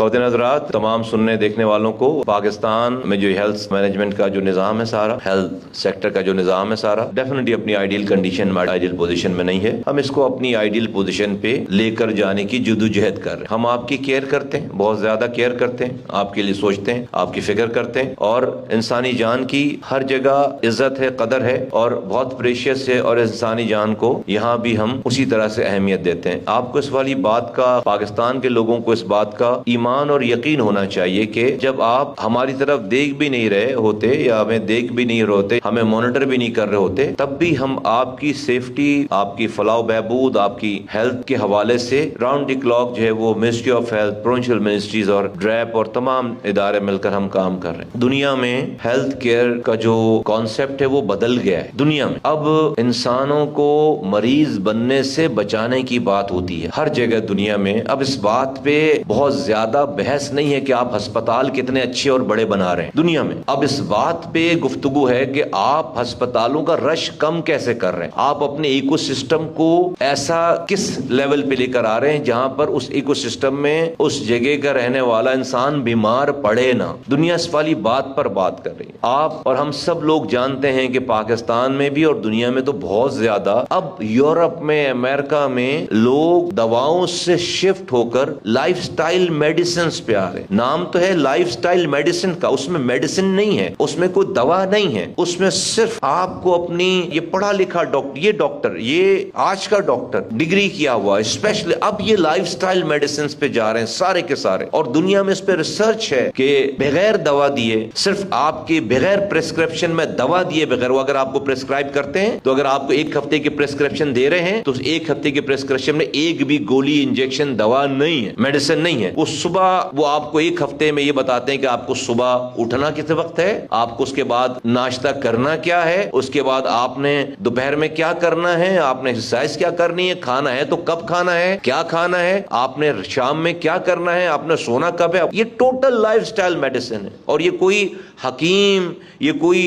ख़वातीन हज़रात, तमाम सुनने देखने वालों को, पाकिस्तान में जो हेल्थ मैनेजमेंट का जो निज़ाम है, सारा हेल्थ सेक्टर का जो निज़ाम है, सारा डेफिनेटली अपनी आइडियल कंडीशन में, आइडियल पोजीशन में नहीं है। हम इसको अपनी आइडियल पोजीशन पे लेकर जाने की जद्दोजहद कर रहे हैं। हम आपकी केयर करते हैं, बहुत ज्यादा केयर करते हैं, आपके लिए सोचते हैं, आपकी फिक्र करते हैं, और इंसानी जान की हर जगह इज्जत है, कदर है और बहुत प्रेशियस है, और इंसानी जान को यहाँ भी हम उसी तरह से अहमियत देते हैं। आपको इस वाली बात का, पाकिस्तान के लोगों को इस बात का ईमान और यकीन होना चाहिए कि जब आप हमारी तरफ देख भी नहीं रहे होते या हमें देख भी नहीं रहे होते, हमें मॉनिटर भी नहीं कर रहे होते, तब भी हम आपकी सेफ्टी, आपकी फलाह बहबूद, आपकी हेल्थ के हवाले से राउंड द क्लॉक जो है वो ministry of health, provincial ministries और ड्रैप और तमाम इदारे मिलकर हम काम कर रहे हैं। दुनिया में हेल्थ केयर का जो कॉन्सेप्ट है वो बदल गया है। दुनिया में अब इंसानों को मरीज बनने से बचाने की बात होती है हर जगह दुनिया में। अब इस बात पे बहुत ज्यादा बहस नहीं है कि आप अस्पताल कितने अच्छे और बड़े बना रहे हैं दुनिया में। अब इस बात पे गुफ्तगू है कि आप अस्पतालों का रश कम कैसे कर रहे हैं, आप अपने इकोसिस्टम को ऐसा किस लेवल पे लेकर आ रहे हैं जहां पर उस इकोसिस्टम में उस जगह का रहने वाला इंसान बीमार पड़े ना। दुनिया इस वाली बात पर बात कर रही है। आप और हम सब लोग जानते हैं कि पाकिस्तान में भी और दुनिया में तो बहुत ज्यादा अब यूरोप में, अमेरिका में लोग दवाओं से शिफ्ट होकर लाइफस्टाइल मेडिसिन पे आ रहे हैं। नाम तो है लाइफस्टाइल मेडिसिन का, उसमें मेडिसिन नहीं है, उसमें कोई दवा नहीं है, उसमें सिर्फ आपको अपनी ये पढ़ा लिखा डॉक्टर, ये आज का डॉक्टर डिग्री किया हुआ स्पेशल, अब ये लाइफस्टाइल मेडिसिन पे जा रहे हैं सारे के सारे। और दुनिया में इस पे रिसर्च है कि बगैर दवा दिए, सिर्फ आपके बगैर प्रिस्क्रिप्शन में दवा दिए बगैर, वो अगर आपको प्रिस्क्राइब करते हैं तो अगर आपको एक हफ्ते की प्रिस्क्रिप्शन दे रहे हैं तो उस एक हफ्ते की प्रिस्क्रिप्शन में एक भी गोली, इंजेक्शन, दवा नहीं है, मेडिसिन नहीं है। वो सुबह वो आपको एक हफ्ते में ये बताते हैं कि आपको सुबह उठना किस वक्त है, आपको उसके बाद नाश्ता करना क्या है, उसके बाद आपने दोपहर में क्या करना है, आपने एक्सरसाइज क्या करनी है, खाना है तो कब खाना है, क्या खाना है, आपने शाम में क्या करना है, आपने सोना कब है। ये टोटल लाइफस्टाइल मेडिसिन है। और ये कोई हकीम, ये कोई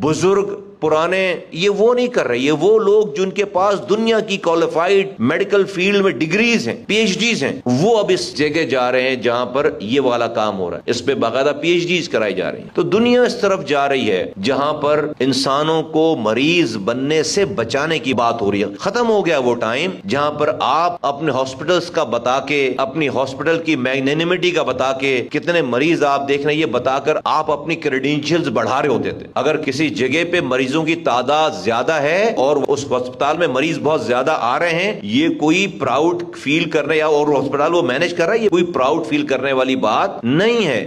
बुजुर्ग पुराने ये वो नहीं कर रहे, ये वो लोग जिनके पास दुनिया की क्वालिफाइड मेडिकल फील्ड में डिग्रीज हैं, पीएचडीज हैं, वो अब इस जगह जा रहे हैं जहां पर ये वाला काम हो रहा है। इस पे बाकायदा पीएचडीज कराई जा रही है। तो दुनिया इस तरफ जा रही है जहां पर इंसानों को मरीज बनने से बचाने की बात हो रही है। खत्म हो गया वो टाइम जहां पर आप अपने हॉस्पिटल्स का बता के, अपनी हॉस्पिटल की मैग्नेनिमिटी का बता के, कितने मरीज आप देख रहे हैं ये बताकर आप अपनी क्रेडेंशियल्स बढ़ा रहे होते थे। अगर किसी जगह पे मरीजों की तादाद ज्यादा है और उस अस्पताल में मरीज बहुत ज्यादा आ रहे हैं, ये कोई प्राउड फील करने या और अस्पताल वो मैनेज कर रहा है, ये कोई प्राउड फील करने वाली बात नहीं है।